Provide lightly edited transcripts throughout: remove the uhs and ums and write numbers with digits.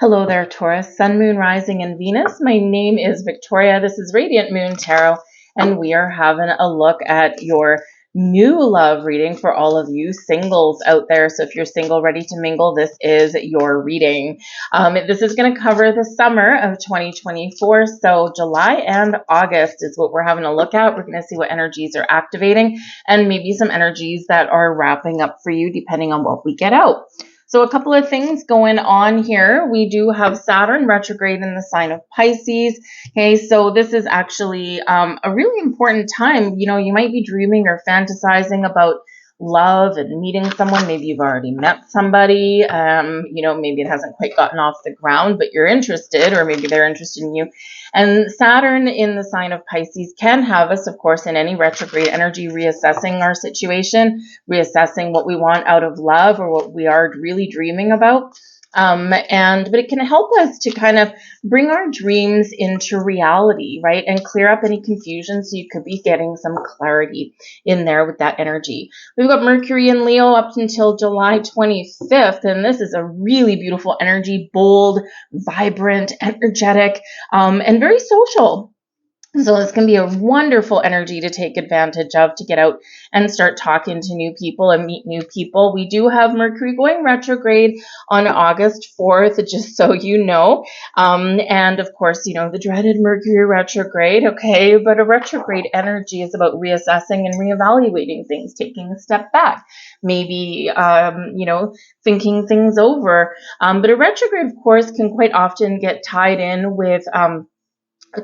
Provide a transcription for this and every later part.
Hello there, Taurus, Sun, Moon, Rising, and Venus. My name is Victoria. This is Radiant Moon Tarot, and we are having a look at your new love reading for all of you singles out there. So if you're single, ready to mingle, this is your reading. This is going to cover the summer of 2024. So July and August is what we're having a look at. We're going to see what energies are activating and maybe some energies that are wrapping up for you depending on what we get out. So a couple of things going on here. We do have Saturn retrograde in the sign of Pisces. Okay, so this is actually a really important time. You know, you might be dreaming or fantasizing about love and meeting someone. Maybe you've already met somebody. You know, maybe it hasn't quite gotten off the ground, but you're interested, or maybe they're interested in you. And Saturn in the sign of Pisces can have us, of course, in any retrograde energy, reassessing our situation, reassessing what we want out of love or what we are really dreaming about. But it can help us to kind of bring our dreams into reality, right? And clear up any confusion. So you could be getting some clarity in there with that energy. We've got Mercury in Leo up until July 25th. And this is a really beautiful energy, bold, vibrant, energetic, and very social. So this can be a wonderful energy to take advantage of, to get out and start talking to new people and meet new people. We do have Mercury going retrograde on August 4th, just so you know. And of course, you know, the dreaded Mercury retrograde, okay? But a retrograde energy is about reassessing and reevaluating things, taking a step back, maybe, you know, thinking things over. But a retrograde, of course, can quite often get tied in with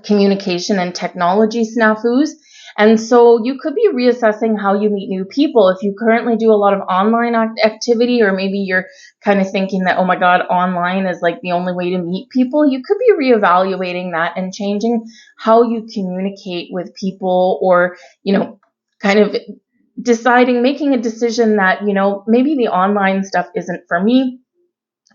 communication and technology snafus. And so you could be reassessing how you meet new people. If you currently do a lot of online activity, or maybe you're kind of thinking that, oh my God, online is like the only way to meet people, you could be reevaluating that and changing how you communicate with people, or, you know, kind of deciding, making a decision that, you know, maybe the online stuff isn't for me.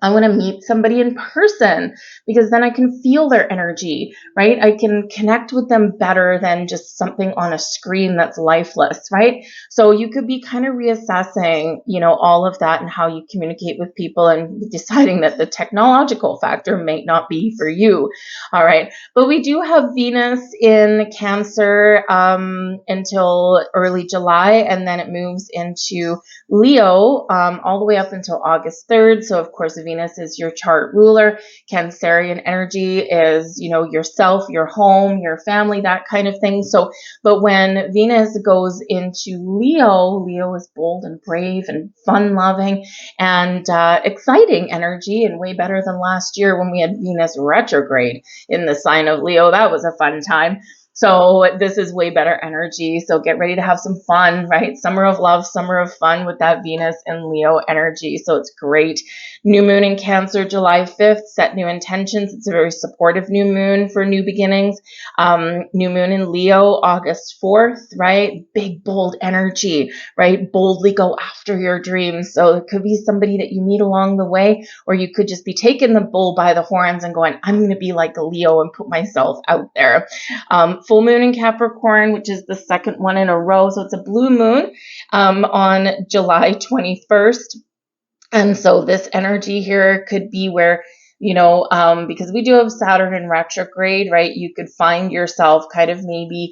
I want to meet somebody in person, because then I can feel their energy, right? I can connect with them better than just something on a screen that's lifeless, right? So you could be kind of reassessing, you know, all of that and how you communicate with people, and deciding that the technological factor may not be for you. All right. But we do have Venus in Cancer until early July, and then it moves into Leo all the way up until August 3rd. So of course, Venus is your chart ruler. Cancerian energy is, you know, yourself, your home, your family, that kind of thing. So, but when Venus goes into Leo, Leo is bold and brave and fun-loving and exciting energy, and way better than last year when we had Venus retrograde in the sign of Leo. That was a fun time. So this is way better energy. So get ready to have some fun, right? Summer of love, summer of fun with that Venus and Leo energy. So it's great. New moon in Cancer, July 5th, set new intentions. It's a very supportive new moon for new beginnings. New moon in Leo, August 4th, right? Big, bold energy, right? Boldly go after your dreams. So it could be somebody that you meet along the way, or you could just be taking the bull by the horns and going, I'm going to be like a Leo and put myself out there. Full moon in Capricorn, which is the second one in a row. So it's a blue moon on July 21st. And so this energy here could be where, you know, because we do have Saturn in retrograde, right? You could find yourself kind of maybe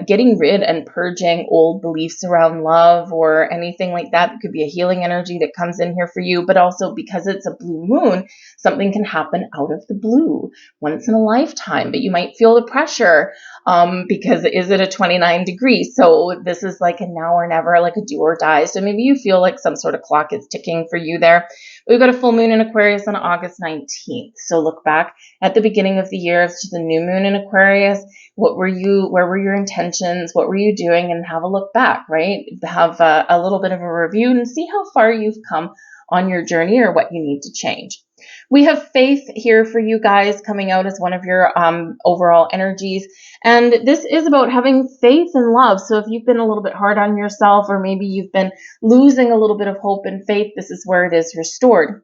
getting rid and purging old beliefs around love or anything like that. It could be a healing energy that comes in here for you, but also because it's a blue moon, something can happen out of the blue, once in a lifetime, but you might feel the pressure because is it a 29 degrees? So this is like a now or never, like a do or die. So maybe you feel like some sort of clock is ticking for you there. We've got a full moon in Aquarius on August 19th. So look back at the beginning of the year to the new moon in Aquarius. Where were your intentions? What were you doing? And have a look back, right? Have a little bit of a review and see how far you've come on your journey, or what you need to change. We have faith here for you guys coming out as one of your overall energies. And this is about having faith and love. So if you've been a little bit hard on yourself, or maybe you've been losing a little bit of hope and faith, this is where it is restored.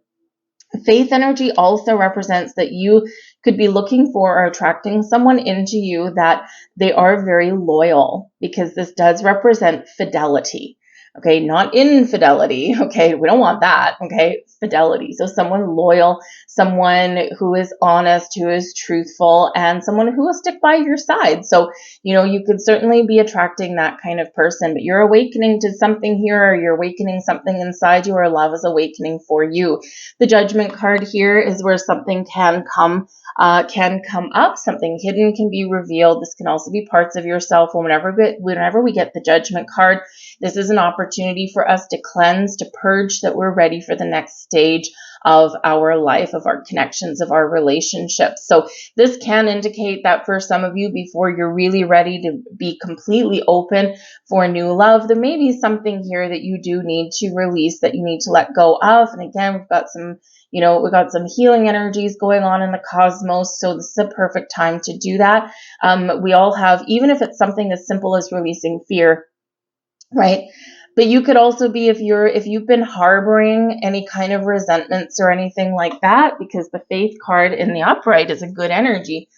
Faith energy also represents that you could be looking for or attracting someone into you that they are very loyal, because this does represent fidelity. Okay, not infidelity. Okay, we don't want that. Okay, fidelity. So someone loyal, someone who is honest, who is truthful, and someone who will stick by your side. So, you could certainly be attracting that kind of person, but you're awakening to something here, or you're awakening something inside you, or love is awakening for you. The Judgment card here is where something can come up, something hidden can be revealed. This can also be parts of yourself. Whenever we get the Judgment card, this is an opportunity for us to cleanse, to purge, that we're ready for the next stage of our life, of our connections, of our relationships. So this can indicate that for some of you, before you're really ready to be completely open for new love, there may be something here that you do need to release, that you need to let go of. And again, we've got some healing energies going on in the cosmos, so this is a perfect time to do that. We all have, even if it's something as simple as releasing fear, right? But you could also be, if you've been harboring any kind of resentments or anything like that, because the Faith card in the upright is a good energy.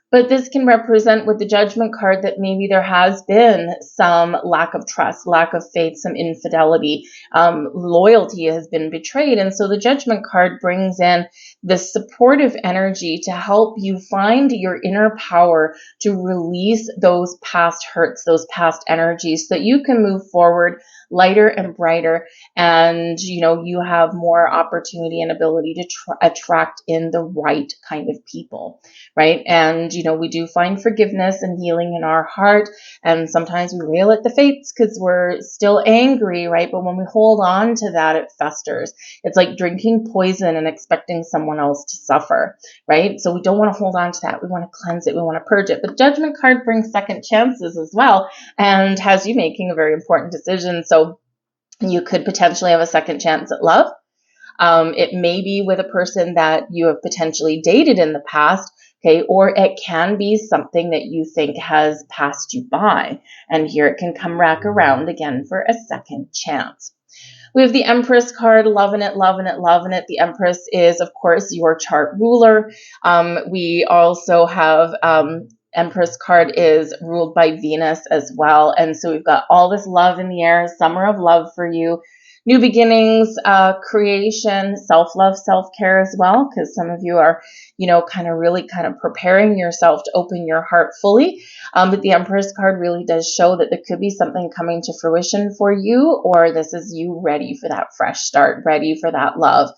But this can represent, with the Judgment card, that maybe there has been some lack of trust, lack of faith, some infidelity, loyalty has been betrayed. And so the Judgment card brings in this supportive energy to help you find your inner power to release those past hurts, those past energies, so that you can move forward lighter and brighter, and you have more opportunity and ability to attract in the right kind of people, right? And we do find forgiveness and healing in our heart, and sometimes we rail at the fates because we're still angry, right? But when we hold on to that, it festers. It's like drinking poison and expecting someone else to suffer, right? So we don't want to hold on to that. We want to cleanse it. We want to purge it. But Judgment card brings second chances as well, and has you making a very important decision. So you could potentially have a second chance at love. It may be with a person that you have potentially dated in the past, okay, or it can be something that you think has passed you by, and here it can come back around again for a second chance. We have the Empress card, loving it, loving it, loving it. The Empress is, of course, your chart ruler. We also have Empress card is ruled by Venus as well. And so we've got all this love in the air, summer of love for you. New beginnings, creation, self-love, self-care as well, because some of you are, really preparing yourself to open your heart fully. But the Empress card really does show that there could be something coming to fruition for you, or this is you ready for that fresh start, ready for that love.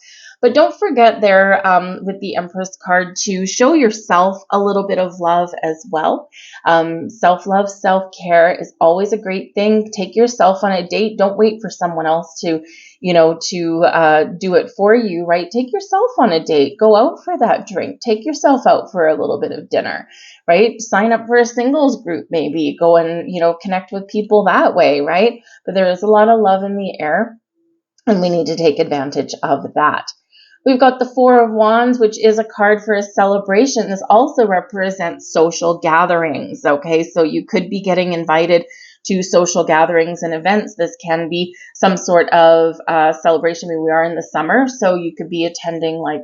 But don't forget there, with the Empress card, to show yourself a little bit of love as well. Self-love, self-care is always a great thing. Take yourself on a date. Don't wait for someone else to do it for you, right? Take yourself on a date. Go out for that drink. Take yourself out for a little bit of dinner, right? Sign up for a singles group, maybe. Go and, connect with people that way, right? But there is a lot of love in the air, and we need to take advantage of that. We've got the Four of Wands, which is a card for a celebration. This also represents social gatherings, okay? So you could be getting invited to social gatherings and events. This can be some sort of celebration. I mean, we are in the summer, so you could be attending like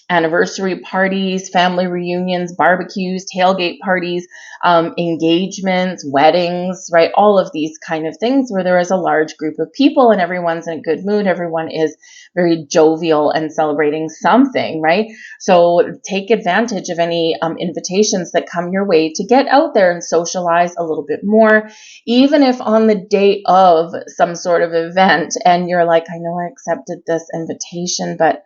anniversary parties, family reunions, barbecues, tailgate parties, engagements, weddings, right? All of these kind of things where there is a large group of people and everyone's in a good mood. Everyone is very jovial and celebrating something, right? So take advantage of any invitations that come your way to get out there and socialize a little bit more, even if on the day of some sort of event and you're like, I know I accepted this invitation, but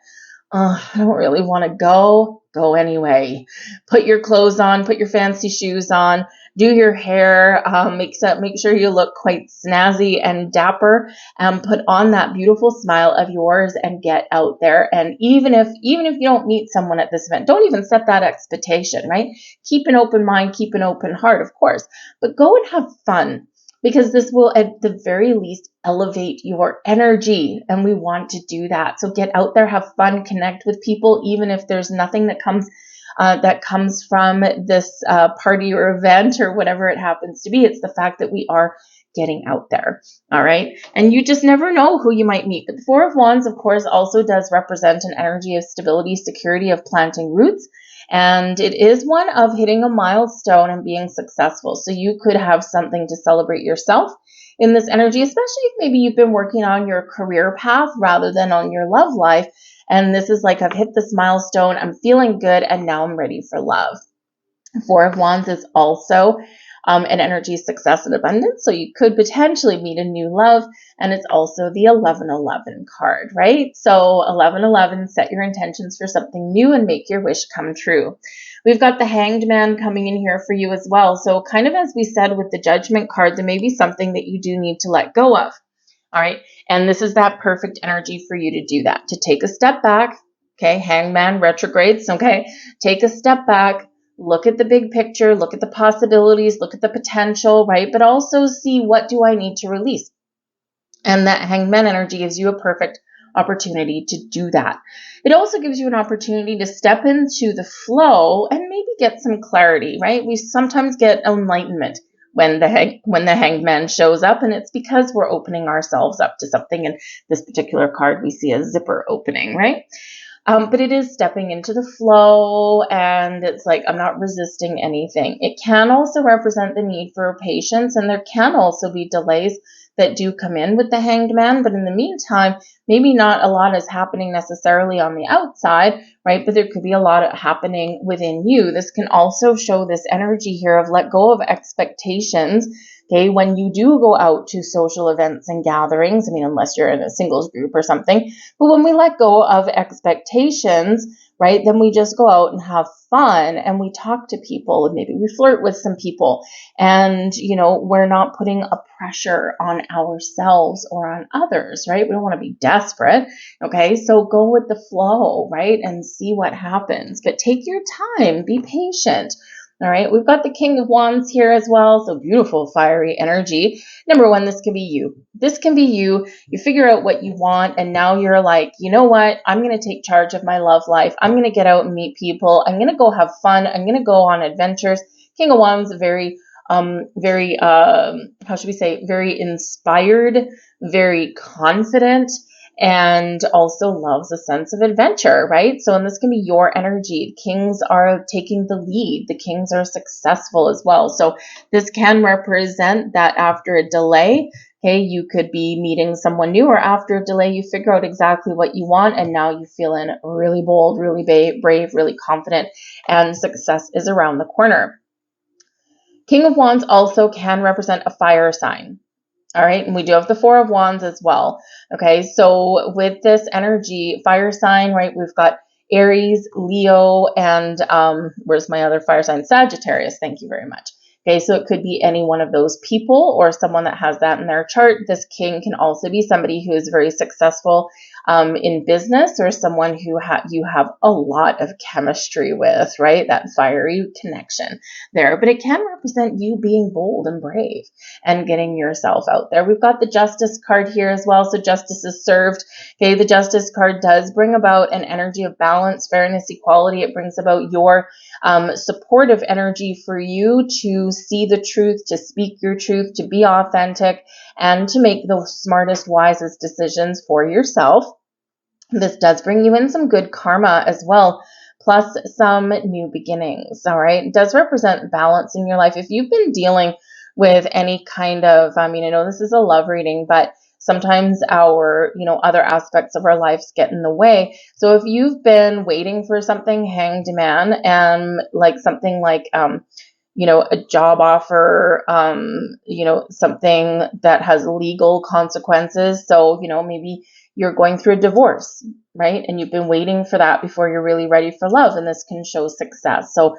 I don't really want to go anyway. Put your clothes on, put your fancy shoes on, do your hair, make sure you look quite snazzy and dapper, put on that beautiful smile of yours and get out there. And even if you don't meet someone at this event, don't even set that expectation, right? Keep an open mind, keep an open heart, of course, but go and have fun, because this will at the very least elevate your energy, and we want to do that. So get out there, have fun, connect with people, even if there's nothing that comes from this party or event or whatever it happens to be. It's the fact that we are getting out there, all right? And you just never know who you might meet. But the Four of Wands, of course, also does represent an energy of stability, security, of planting roots. And it is one of hitting a milestone and being successful. So you could have something to celebrate yourself in this energy, especially if maybe you've been working on your career path rather than on your love life. And this is like, I've hit this milestone, I'm feeling good, and now I'm ready for love. Four of Wands is also an energy of success and abundance. So you could potentially meet a new love. And it's also the 1111 card, right? So 1111, set your intentions for something new and make your wish come true. We've got the Hanged Man coming in here for you as well. So kind of as we said with the Judgment card, there may be something that you do need to let go of. All right. And this is that perfect energy for you to do that, to take a step back. Okay. Hangman retrogrades. Okay. Take a step back. Look at the big picture, look at the possibilities, look at the potential, right? But also see, what do I need to release? And that Hangman energy gives you a perfect opportunity to do that. It also gives you an opportunity to step into the flow and maybe get some clarity, right? We sometimes get enlightenment when the Hanged Man shows up, and it's because we're opening ourselves up to something. In this particular card, we see a zipper opening, right? But it is stepping into the flow, and it's like, I'm not resisting anything. It can also represent the need for patience, and there can also be delays that do come in with the Hanged Man. But in the meantime, maybe not a lot is happening necessarily on the outside, right? But there could be a lot happening within you. This can also show this energy here of let go of expectations. Okay, when you do go out to social events and gatherings, I mean, unless you're in a singles group or something, but when we let go of expectations, right, then we just go out and have fun and we talk to people and maybe we flirt with some people, and, we're not putting a pressure on ourselves or on others, right? We don't want to be desperate. Okay, so go with the flow, right, and see what happens, but take your time, be patient. All right, we've got the King of Wands here as well. So beautiful, fiery energy. Number one, this can be you. This can be you. You figure out what you want, and now you're like, you know what? I'm going to take charge of my love life. I'm going to get out and meet people. I'm going to go have fun. I'm going to go on adventures. King of Wands, very, how should we say, very inspired, very confident, and also loves a sense of adventure, right? So, and this can be your energy. Kings are taking the lead. The kings are successful as well. So this can represent that after a delay, okay, you could be meeting someone new, or after a delay, you figure out exactly what you want, and now you feeling really bold, really brave, really confident, and success is around the corner. King of Wands also can represent a fire sign. All right, and we do have the Four of Wands as well. Okay, so with this energy, fire sign, right, we've got Aries, Leo, and where's my other fire sign? Sagittarius. Thank you very much. Okay, so it could be any one of those people or someone that has that in their chart. This king can also be somebody who is very successful in business, or someone who you have a lot of chemistry with, right? That fiery connection there. But it can represent you being bold and brave and getting yourself out there. We've got the Justice card here as well. So justice is served. Okay, the Justice card does bring about an energy of balance, fairness, equality. It brings about your supportive energy for you to see the truth, to speak your truth, to be authentic, and to make the smartest, wisest decisions for yourself. This does bring you in some good karma as well, plus some new beginnings. All right, it does represent balance in your life. If you've been dealing with any kind of, I know this is a love reading, but sometimes our, other aspects of our lives get in the way. So if you've been waiting for something, Hanged Man, and like something like, a job offer, something that has legal consequences. So, maybe you're going through a divorce, right? And you've been waiting for that before you're really ready for love. And this can show success. So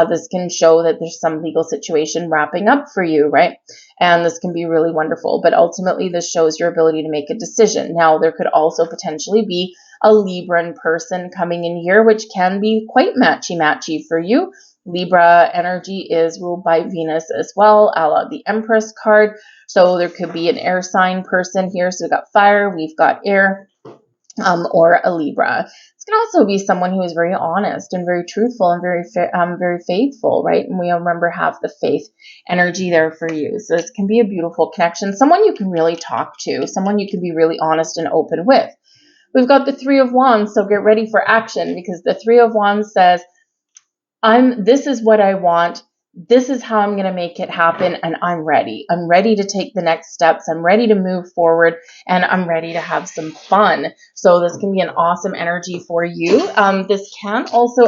this can show that there's some legal situation wrapping up for you, right? And this can be really wonderful. But ultimately, this shows your ability to make a decision. Now, there could also potentially be a Libran person coming in here, which can be quite matchy-matchy for you. Libra energy is ruled by Venus as well, a la the Empress card. So there could be an air sign person here. So we've got fire, we've got air, or a Libra. This can also be someone who is very honest and very truthful and very faithful, right? And we remember have the faith energy there for you. So this can be a beautiful connection, someone you can really talk to, someone you can be really honest and open with. We've got the Three of Wands, so get ready for action, because the Three of Wands says, this is what I want. this is how I'm going to make it happen, and I'm ready. I'm ready to take the next steps. I'm ready to move forward, and I'm ready to have some fun. So this can be an awesome energy for you. This can also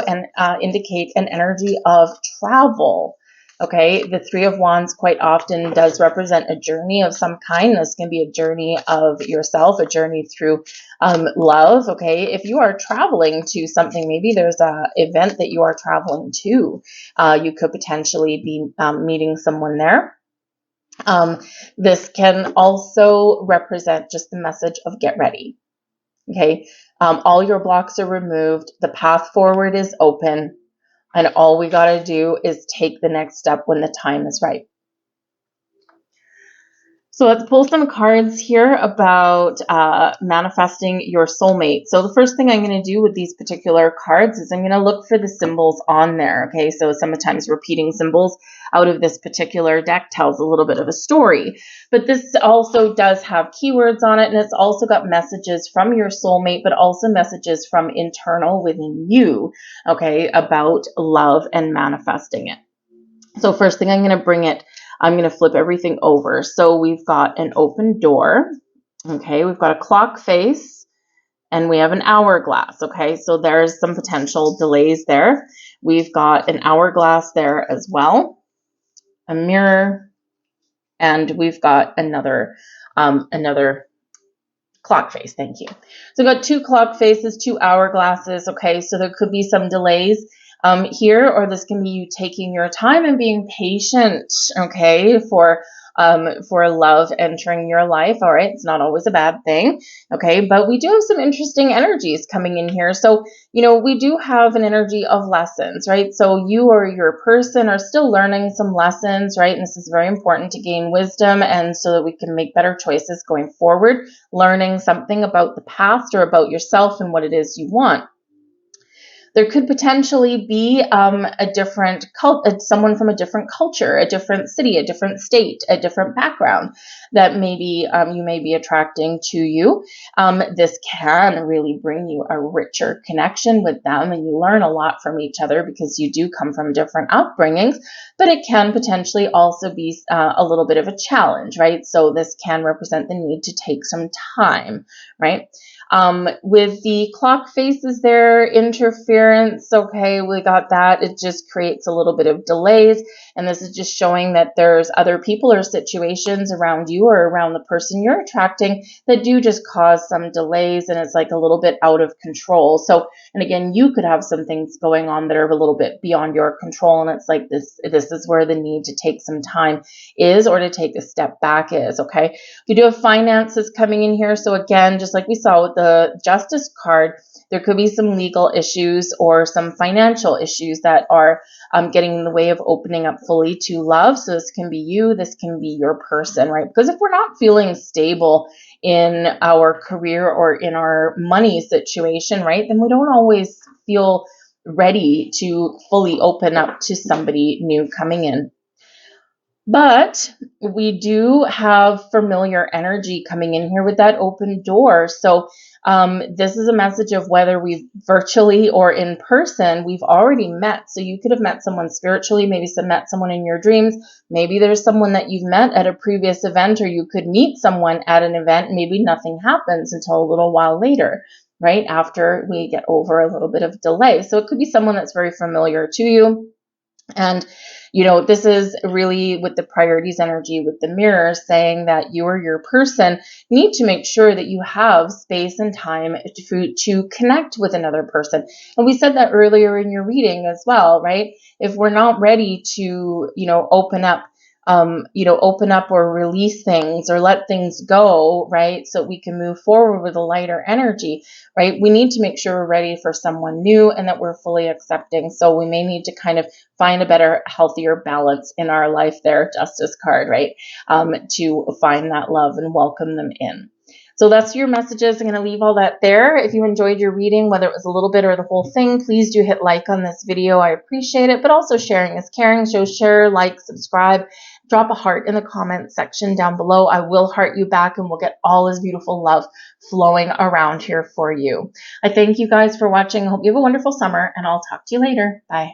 indicate an energy of travel. Okay, the Three of Wands quite often does represent a journey of some kind. This can be a journey of yourself, a journey through love. Okay, if you are traveling to something, maybe there's an event that you are traveling to. You could potentially be meeting someone there. This can also represent just the message of get ready. Okay, all your blocks are removed. The path forward is open. And all we got to do is take the next step when the time is right. So let's pull some cards here about manifesting your soulmate. So the first thing I'm going to do with these particular cards is I'm going to look for the symbols on there. Okay, so sometimes repeating symbols out of this particular deck tells a little bit of a story. But this also does have keywords on it, and it's also got messages from your soulmate, but also messages from internal within you, okay, about love and manifesting it. So first thing I'm going to flip everything over. So we've got an open door. Okay, we've got a clock face, and we have an hourglass. Okay, so there's some potential delays there. We've got an hourglass there as well, a mirror, and we've got another clock face. Thank you. So we've got two clock faces, two hourglasses. Okay, so there could be some delays here, or this can be you taking your time and being patient, okay, for love entering your life. All right, it's not always a bad thing, okay, but we do have some interesting energies coming in here. So, we do have an energy of lessons, right? So you or your person are still learning some lessons, right? And this is very important to gain wisdom, and so that we can make better choices going forward, learning something about the past or about yourself and what it is you want. There could potentially be someone from a different culture, a different city, a different state, a different background that maybe you may be attracting to you. This can really bring you a richer connection with them, and you learn a lot from each other because you do come from different upbringings, but it can potentially also be a little bit of a challenge, right? So this can represent the need to take some time, right? With the clock faces there, interference, okay, we got that. It just creates a little bit of delays, and this is just showing that there's other people or situations around you or around the person you're attracting that do just cause some delays, and it's like a little bit out of control. So, and again, you could have some things going on that are a little bit beyond your control, and it's like this is where the need to take some time is, or to take a step back is, okay? We do have finances coming in here. So again, just like we saw with the Justice card, there could be some legal issues or some financial issues that are getting in the way of opening up fully to love. So this can be you, this can be your person, right? Because if we're not feeling stable in our career or in our money situation, right, then we don't always feel ready to fully open up to somebody new coming in. But we do have familiar energy coming in here with that open door. So this is a message of whether we've virtually or in person, we've already met. So you could have met someone spiritually, maybe met someone in your dreams. Maybe there's someone that you've met at a previous event, or you could meet someone at an event. Maybe nothing happens until a little while later, right? After we get over a little bit of delay. So it could be someone that's very familiar to you. And, this is really with the priorities energy with the mirror, saying that you or your person need to make sure that you have space and time to connect with another person. And we said that earlier in your reading as well, right? If we're not ready to, open up or release things or let things go, right? So we can move forward with a lighter energy, right? We need to make sure we're ready for someone new and that we're fully accepting. So we may need to kind of find a better, healthier balance in our life there, Justice card, right? To find that love and welcome them in. So that's your messages. I'm going to leave all that there. If you enjoyed your reading, whether it was a little bit or the whole thing, please do hit like on this video. I appreciate it. But also sharing is caring. So share, like, subscribe, drop a heart in the comment section down below. I will heart you back, and we'll get all this beautiful love flowing around here for you. I thank you guys for watching. I hope you have a wonderful summer, and I'll talk to you later. Bye.